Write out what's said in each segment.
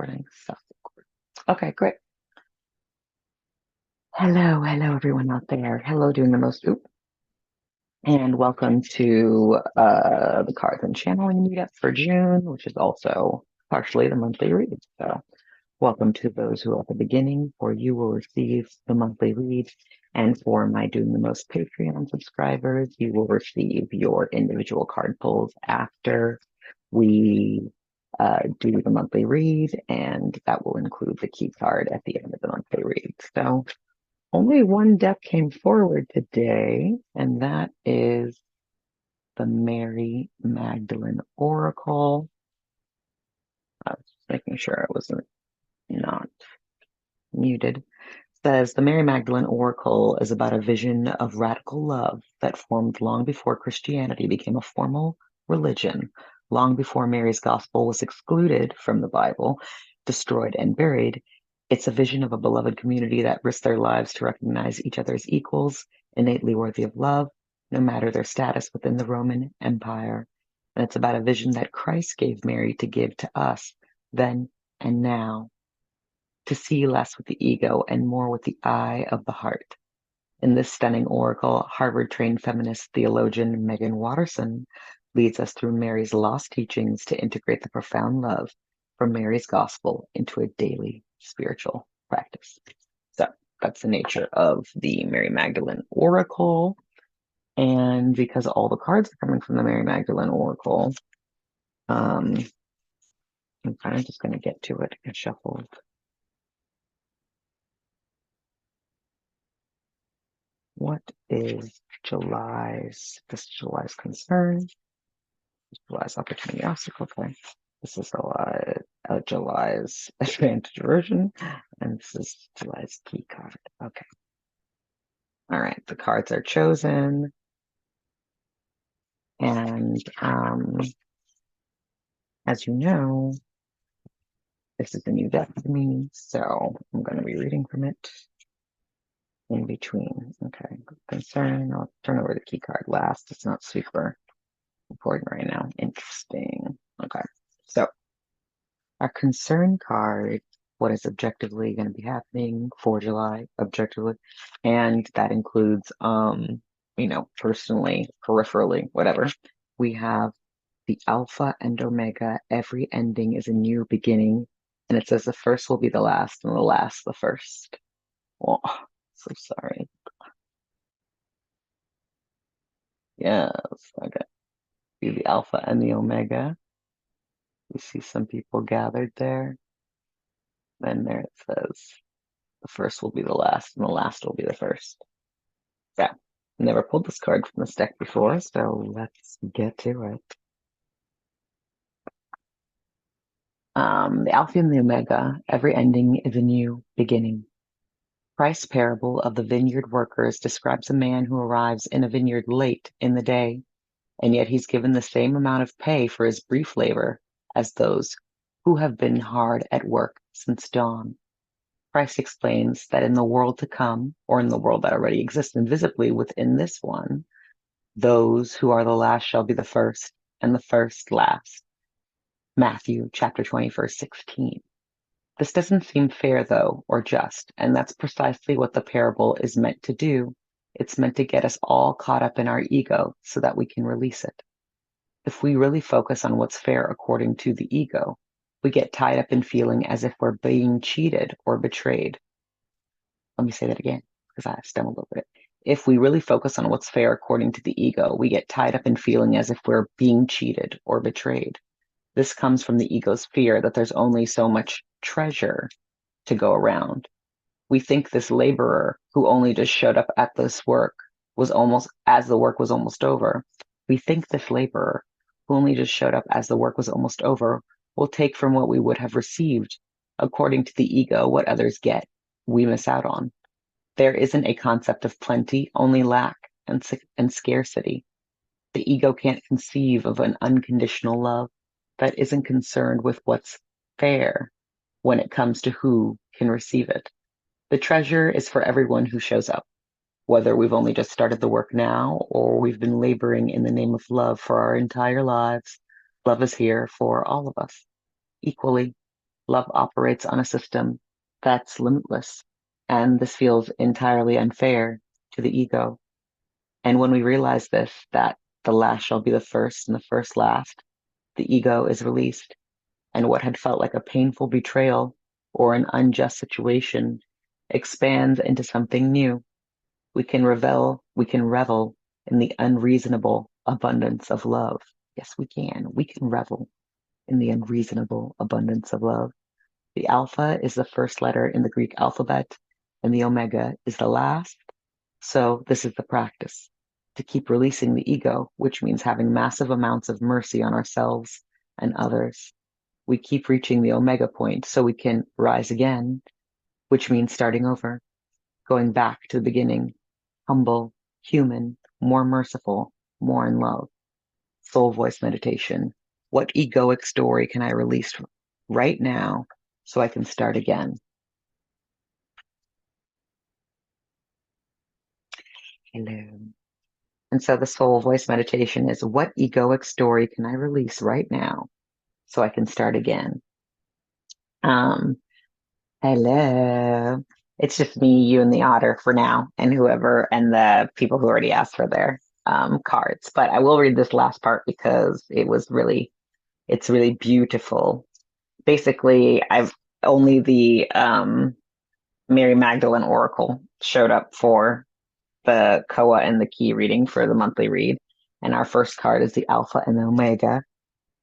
Recording. Okay, great. Hello, everyone out there. Hello, doing the most. And welcome to the cards and channeling meetup for June, which is also partially the monthly read. So, welcome to those who are at the beginning, for you will receive the monthly read, and for my doing the most Patreon subscribers, you will receive your individual card pulls after we do the monthly read, and that will include the key card at the end of the monthly read. So only one deck came forward today, and that is the Mary Magdalene Oracle. I was just making sure I wasn't not muted. Says the Mary Magdalene Oracle is about a vision of radical love that formed long before Christianity became a formal religion, long before Mary's gospel was excluded from the Bible, destroyed and buried. It's a vision of a beloved community that risked their lives to recognize each other's equals, innately worthy of love, no matter their status within the Roman Empire. And it's about a vision that Christ gave Mary to give to us then and now, to see less with the ego and more with the eye of the heart. In this stunning oracle, Harvard-trained feminist theologian Meggan Watterson leads us through Mary's lost teachings to integrate the profound love from Mary's gospel into a daily spiritual practice. So that's the nature of the Mary Magdalene Oracle. And because all the cards are coming from the Mary Magdalene Oracle, I'm kind of just going to get to it and shuffle. What is July's concern? July's opportunity obstacle. Okay. This is July's advantage aversion, and this is July's key card. Okay. All right. The cards are chosen, and as you know, this is a new deck for me, so I'm going to be reading from it in between. Okay. Concern. I'll turn over the key card last. It's not super important right now. Interesting. Okay. So our concern card, what is objectively going to be happening for July, objectively, and that includes, personally, peripherally, whatever. We have the Alpha and Omega. Every ending is a new beginning, and it says the first will be the last, and the last the first. Oh, so sorry. Yes, okay. See the Alpha and the Omega. You see some people gathered there. Then there it says the first will be the last, and the last will be the first. Yeah, never pulled this card from this deck before, so let's get to it. The Alpha and the Omega, every ending is a new beginning. Christ's parable of the vineyard workers describes a man who arrives in a vineyard late in the day, and yet he's given the same amount of pay for his brief labor as those who have been hard at work since dawn. Christ explains that in the world to come, or in the world that already exists invisibly within this one, those who are the last shall be the first, and the first last. Matthew chapter 20, verse 16. This doesn't seem fair, though, or just, and that's precisely what the parable is meant to do. It's meant to get us all caught up in our ego so that we can release it. If we really focus on what's fair according to the ego, we get tied up in feeling as if we're being cheated or betrayed. Let me say that again, because I stumbled over it. If we really focus on what's fair according to the ego, we get tied up in feeling as if we're being cheated or betrayed. This comes from the ego's fear that there's only so much treasure to go around. We think this laborer who only just showed up at this work was almost, as the work was almost over. We think this laborer who only just showed up as the work was almost over will take from what we would have received. According to the ego, what others get, we miss out on. There isn't a concept of plenty, only lack and scarcity. The ego can't conceive of an unconditional love that isn't concerned with what's fair when it comes to who can receive it. The treasure is for everyone who shows up, whether we've only just started the work now or we've been laboring in the name of love for our entire lives. Love is here for all of us equally. Love operates on a system that's limitless, and this feels entirely unfair to the ego. And when we realize this, that the last shall be the first and the first last, the ego is released, and what had felt like a painful betrayal or an unjust situation expands into something new. We can revel in the unreasonable abundance of love. Yes, we can. We can revel in the unreasonable abundance of love. The alpha is the first letter in the Greek alphabet, and the omega is the last. So this is the practice to keep releasing the ego, which means having massive amounts of mercy on ourselves and others. We keep reaching the omega point so we can rise again, which means starting over, going back to the beginning, humble, human, more merciful, more in love. Soul voice meditation. What egoic story can I release right now so I can start again? Hello. And so the soul voice meditation is, what egoic story can I release right now so I can start again? Um, Hello. It's just me, you, and the otter for now, and whoever, and the people who already asked for their cards. But I will read this last part because it's really beautiful. Basically, I've only the Mary Magdalene Oracle showed up for the C.O.A and the key reading for the monthly read. And our first card is the Alpha and the Omega.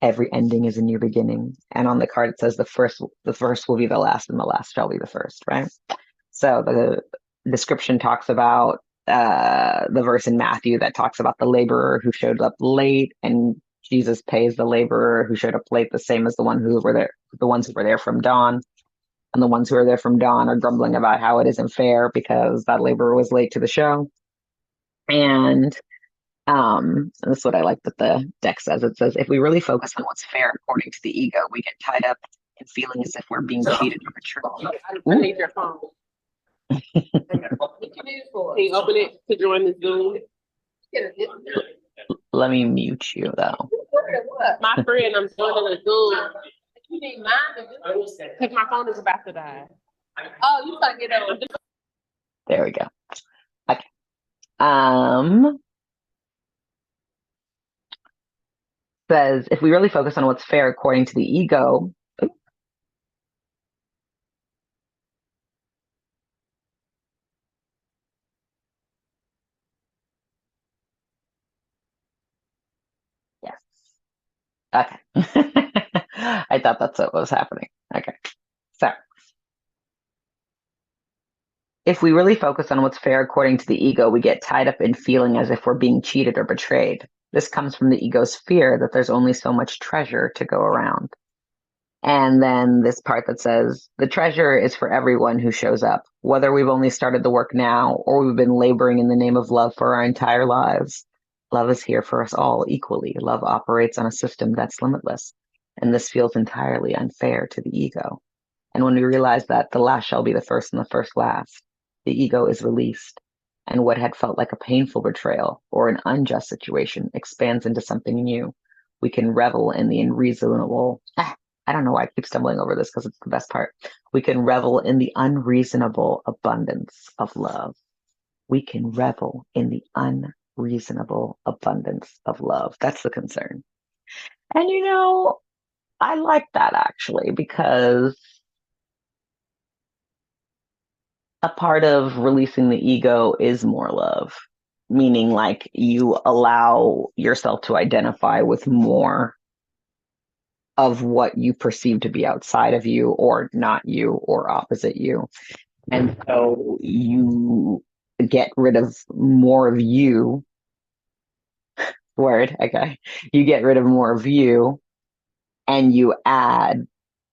Every ending is a new beginning. And on the card it says the first will be the last, and the last shall be the first, right? So the description talks about the verse in Matthew that talks about the laborer who showed up late, and Jesus pays the laborer who showed up late the same as the ones who were there from dawn. And the ones who are there from dawn are grumbling about how it isn't fair because that laborer was late to the show. And this is what I like that the deck says. It says, if we really focus on what's fair according to the ego, we get tied up in feeling as if we're being cheated or betrayed. I need your phone. Can you open it to join the Zoom? Let me mute you though. My friend, I'm joining the Zoom. You need mine because my phone is about to die. Oh, you gotta get on. There we go. Okay. Says, if we really focus on what's fair according to the ego, yes. Okay. I thought that's what was happening. Okay. So if we really focus on what's fair according to the ego, we get tied up in feeling as if we're being cheated or betrayed. This comes from the ego's fear that there's only so much treasure to go around. And then this part that says, the treasure is for everyone who shows up, whether we've only started the work now or we've been laboring in the name of love for our entire lives. Love is here for us all equally. Love operates on a system that's limitless. And this feels entirely unfair to the ego. And when we realize that the last shall be the first and the first last, the ego is released. And what had felt like a painful betrayal or an unjust situation expands into something new. We can revel in the unreasonable. I don't know why I keep stumbling over this because it's the best part. We can revel in the unreasonable abundance of love. We can revel in the unreasonable abundance of love. That's the concern. And I like that actually, because a part of releasing the ego is more love, meaning like you allow yourself to identify with more of what you perceive to be outside of you or not you or opposite you. And so you get rid of more of you. Okay. You get rid of more of you and you add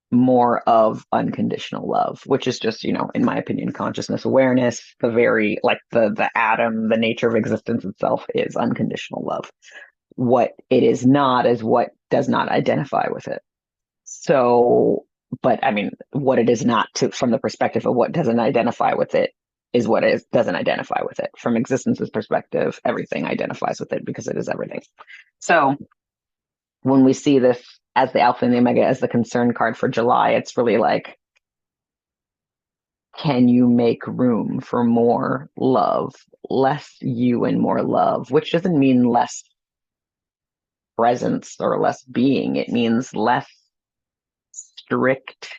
more of unconditional love, which is just, in my opinion, consciousness awareness, the atom, the nature of existence itself is unconditional love. What it is not is what does not identify with it. So, but I mean, what it is not from the perspective of what doesn't identify with it is what doesn't identify with it. From existence's perspective, everything identifies with it because it is everything. So when we see this as the Alpha and the Omega, as the concern card for July, it's really like, can you make room for more love, less you and more love, which doesn't mean less presence or less being. It means less strict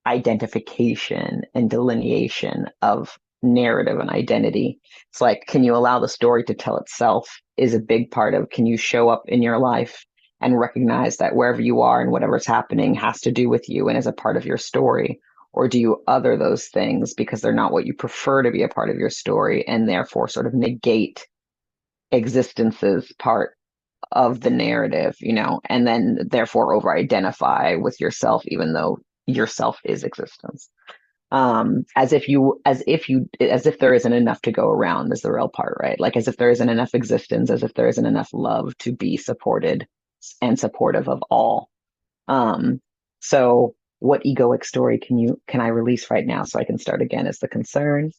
identification and delineation of narrative and identity. It's like, can you allow the story to tell itself is a big part of, can you show up in your life and recognize that wherever you are and whatever's happening has to do with you and is a part of your story? Or do you other those things because they're not what you prefer to be a part of your story and therefore sort of negate existence's part of the narrative, and then therefore over identify with yourself, even though yourself is existence. As if there isn't enough to go around is the real part, right? Like as if there isn't enough existence, as if there isn't enough love to be supported and supportive of all. So what egoic story can I release right now so I can start again is the concern.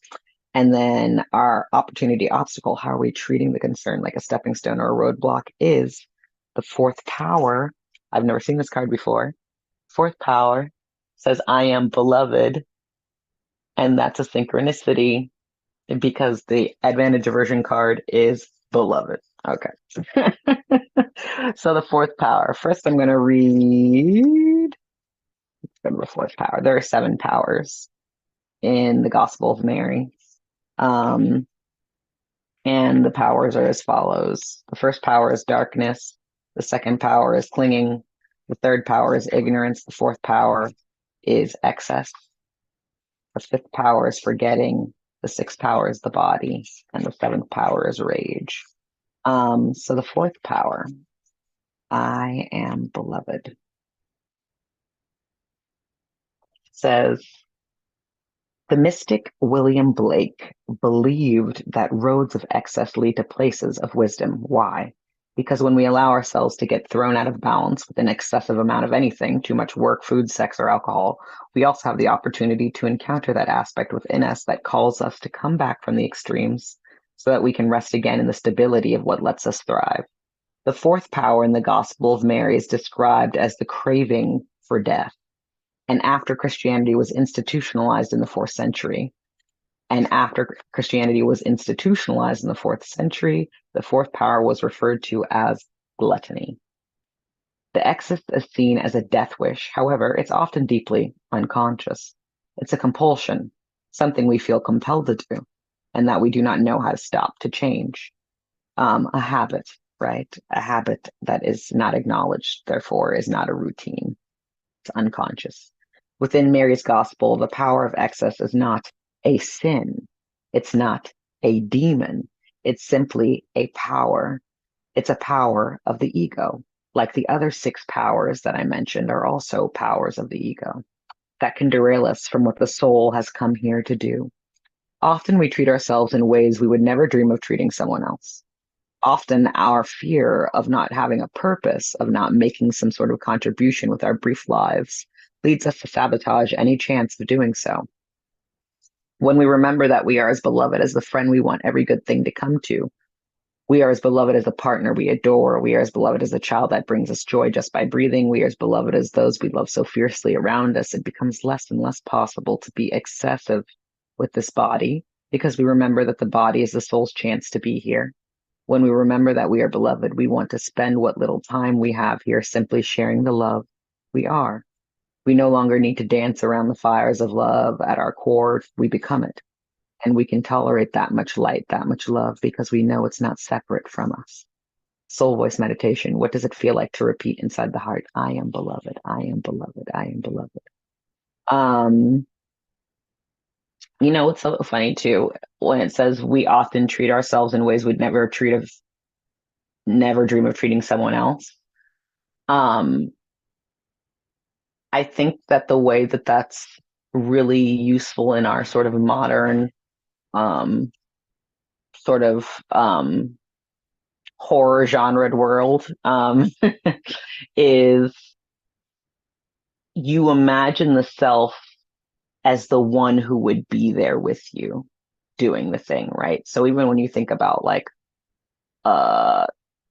And then our opportunity obstacle, how are we treating the concern like a stepping stone or a roadblock, is the fourth power. I've never seen this card before. Fourth power says, I am beloved. And that's a synchronicity because the advantage aversion card is beloved. Okay. So the fourth power. First, I'm going to read the fourth power. There are 7 powers in the Gospel of Mary. And the powers are as follows. The first power is darkness. The second power is clinging. The third power is ignorance. The fourth power is excess. The fifth power is forgetting. The sixth power is the body. And the seventh power is rage. So the fourth power, I am beloved, says, the mystic William Blake believed that roads of excess lead to places of wisdom. Why? Because when we allow ourselves to get thrown out of balance with an excessive amount of anything, too much work, food, sex, or alcohol, we also have the opportunity to encounter that aspect within us that calls us to come back from the extremes so that we can rest again in the stability of what lets us thrive. The fourth power in the Gospel of Mary is described as the craving for death. And after Christianity was institutionalized in the 4th century, the fourth power was referred to as gluttony. The excess is seen as a death wish. However, it's often deeply unconscious. It's a compulsion, something we feel compelled to do, and that we do not know how to stop, to change. A habit, right? A habit that is not acknowledged, therefore is not a routine. It's unconscious. Within Mary's gospel, the power of excess is not a sin. It's not a demon. It's simply a power. It's a power of the ego. Like the other 6 powers that I mentioned are also powers of the ego that can derail us from what the soul has come here to do. Often we treat ourselves in ways we would never dream of treating someone else. Often our fear of not having a purpose, of not making some sort of contribution with our brief lives, leads us to sabotage any chance of doing so. When we remember that we are as beloved as the friend we want every good thing to come to, we are as beloved as the partner we adore, we are as beloved as the child that brings us joy just by breathing, we are as beloved as those we love so fiercely around us, it becomes less and less possible to be excessive with this body because we remember that the body is the soul's chance to be here. When we remember that we are beloved, we want to spend what little time we have here simply sharing the love we are. We no longer need to dance around the fires of love. At our core, we become it. And we can tolerate that much light, that much love, because we know it's not separate from us. Soul voice meditation. What does it feel like to repeat inside the heart? I am beloved. I am beloved. I am beloved. It's so funny too, when it says we often treat ourselves in ways we'd never dream of treating someone else. I think that the way that that's really useful in our sort of modern um, sort of horror genre world is you imagine the self as the one who would be there with you doing the thing, right? So even when you think about like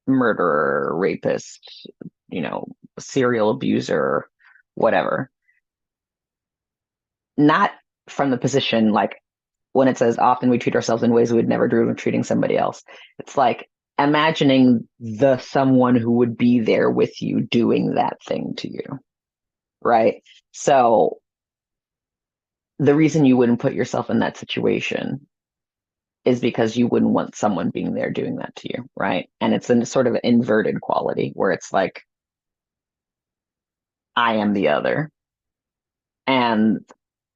murderer, rapist, serial abuser, whatever. Not from the position like when it says often we treat ourselves in ways we would never dream of treating somebody else. It's like imagining the someone who would be there with you doing that thing to you, right? So the reason you wouldn't put yourself in that situation is because you wouldn't want someone being there doing that to you, right? And it's a sort of inverted quality where it's like, I am the other, and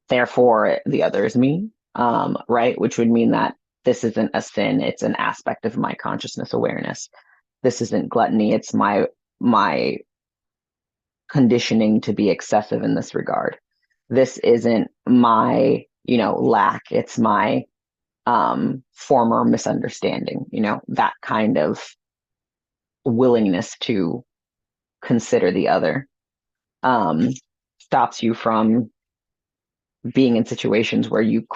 therefore the other is me, right? Which would mean that this isn't a sin, it's an aspect of my consciousness awareness. This isn't gluttony, it's my conditioning to be excessive in this regard. This isn't my, lack, it's my former misunderstanding, that kind of willingness to consider the other stops you from being in situations where you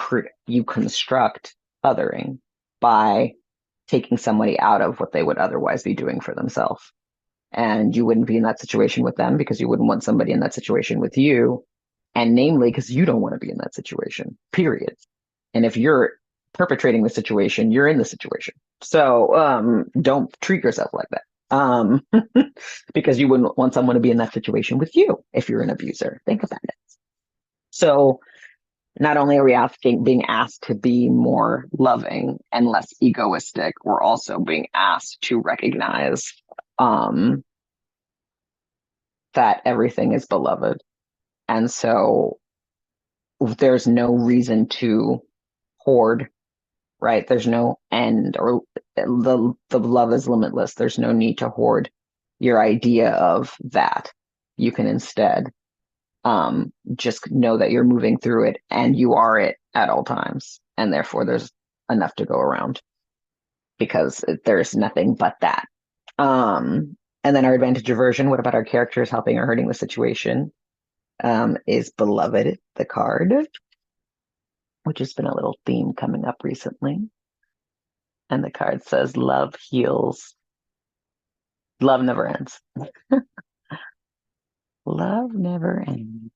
construct othering by taking somebody out of what they would otherwise be doing for themselves. And you wouldn't be in that situation with them because you wouldn't want somebody in that situation with you. And namely, because you don't want to be in that situation, period. And if you're perpetrating the situation, you're in the situation. So don't treat yourself like that. Because you wouldn't want someone to be in that situation with you if you're an abuser. Think about it. So not only are we being asked to be more loving and less egoistic, we're also being asked to recognize that everything is beloved. And so there's no reason to hoard, right? There's no end, or the love is limitless. There's no need to hoard your idea of that. You can instead just know that you're moving through it and you are it at all times. And therefore there's enough to go around because there's nothing but that. And then our advantage aversion, what about our characters helping or hurting the situation? Is beloved, the card, which has been a little theme coming up recently. And the card says, love heals. Love never ends. Love never ends.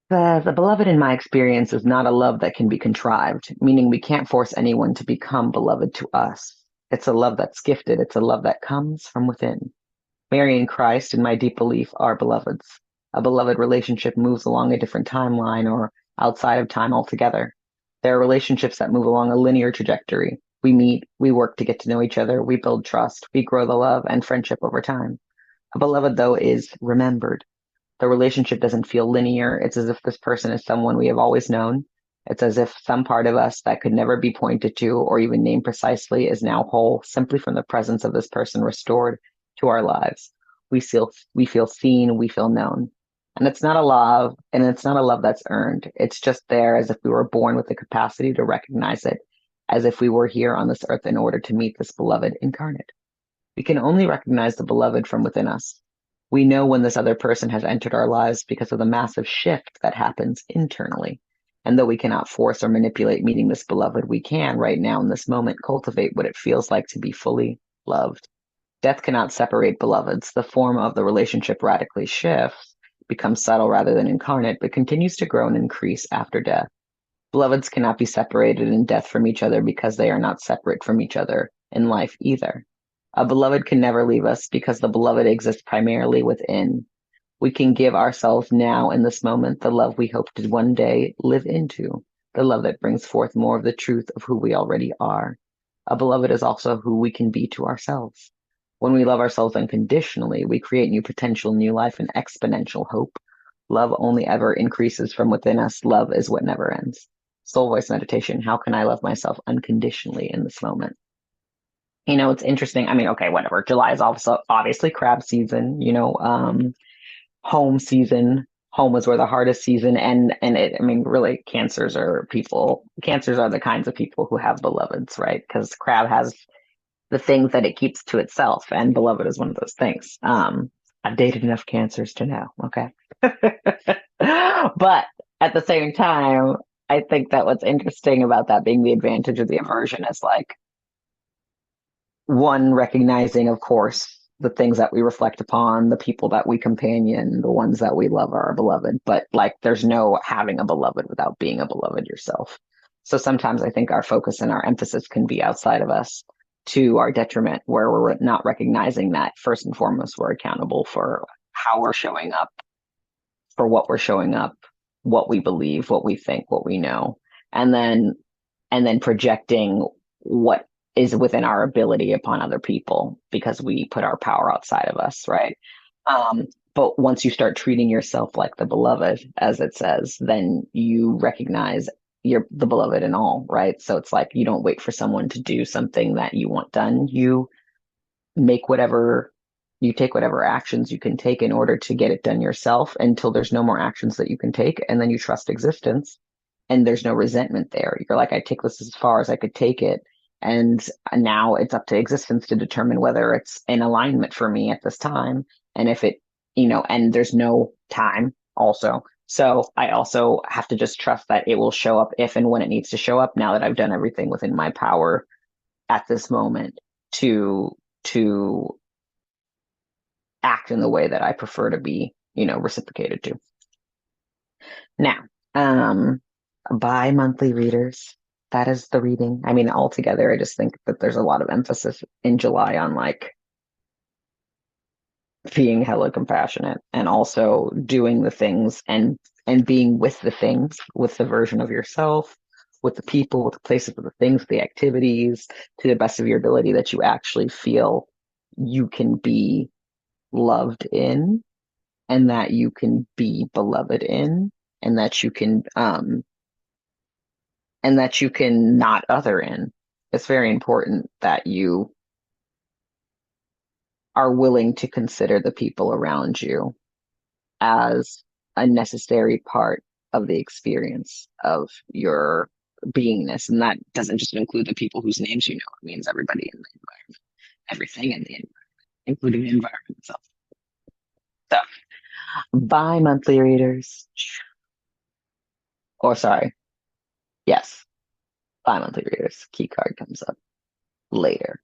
The beloved, in my experience, is not a love that can be contrived, meaning we can't force anyone to become beloved to us. It's a love that's gifted. It's a love that comes from within. Mary and Christ, in my deep belief, are beloveds. A beloved relationship moves along a different timeline or outside of time altogether. There are relationships that move along a linear trajectory. We meet, we work to get to know each other, we build trust, we grow the love and friendship over time. A beloved, though, is remembered. The relationship doesn't feel linear. It's as if this person is someone we have always known. It's as if some part of us that could never be pointed to or even named precisely is now whole simply from the presence of this person restored to our lives. We feel seen, we feel known. And it's not a love, and it's not a love that's earned. It's just there as if we were born with the capacity to recognize it, as if we were here on this earth in order to meet this beloved incarnate. We can only recognize the beloved from within us. We know when this other person has entered our lives because of the massive shift that happens internally. And though we cannot force or manipulate meeting this beloved, we can, right now in this moment, cultivate what it feels like to be fully loved. Death cannot separate beloveds. The form of the relationship radically shifts, becomes subtle rather than incarnate, but continues to grow and increase after death. Beloveds cannot be separated in death from each other because they are not separate from each other in life either. A beloved can never leave us because the beloved exists primarily within. We can give ourselves now in this moment the love we hope to one day live into, the love that brings forth more of the truth of who we already are. A beloved is also who we can be to ourselves. When we love ourselves unconditionally, we create new potential, new life, and exponential hope. Love only ever increases from within us. Love is what never ends. Soul voice meditation. How can I love myself unconditionally in this moment? It's interesting. I mean, okay, whatever. July is also obviously crab season, home season. Home is where the hardest season, and I mean, really, cancers are the kinds of people who have beloveds, right? Because crab has the things that it keeps to itself, and beloved is one of those things. I've dated enough cancers to know, okay? But at the same time, I think that what's interesting about that being the advantage of the aversion is like one recognizing, of course, the things that we reflect upon, the people that we companion, the ones that we love are our beloved, but like there's no having a beloved without being a beloved yourself. So sometimes I think our focus and our emphasis can be outside of us to our detriment, where we're not recognizing that first and foremost, we're accountable for how we're showing up, for what we're showing up, what we believe, what we think, what we know, and then projecting what is within our ability upon other people because we put our power outside of us, right? Um, but once you start treating yourself like the beloved, as it says, then you recognize you're the beloved in all, right? So it's like you don't wait for someone to do something that you want done. Make whatever you take whatever actions you can take in order to get it done yourself until there's no more actions that you can take, and then you trust existence and there's no resentment there. You're like, I take this as far as I could take it, and now it's up to existence to determine whether it's in alignment for me at this time, and if it, and there's no time also. So I also have to just trust that it will show up if and when it needs to show up, now that I've done everything within my power at this moment to to act in the way that I prefer to be, reciprocated to. Now, bi-monthly readers, that is the reading. I mean, altogether, I just think that there's a lot of emphasis in July on like being hella compassionate and also doing the things and being with the things, with the version of yourself, with the people, with the places, with the things, the activities, to the best of your ability that you actually feel you can be loved in, and that you can be beloved in, and that you can not other in. It's very important that you are willing to consider the people around you as a necessary part of the experience of your beingness. And that doesn't just include the people whose names you know, it means everybody in the environment, everything in the environment, including the environment itself. So, bi-monthly readers, or sorry, yes, bi-monthly readers, key card comes up later.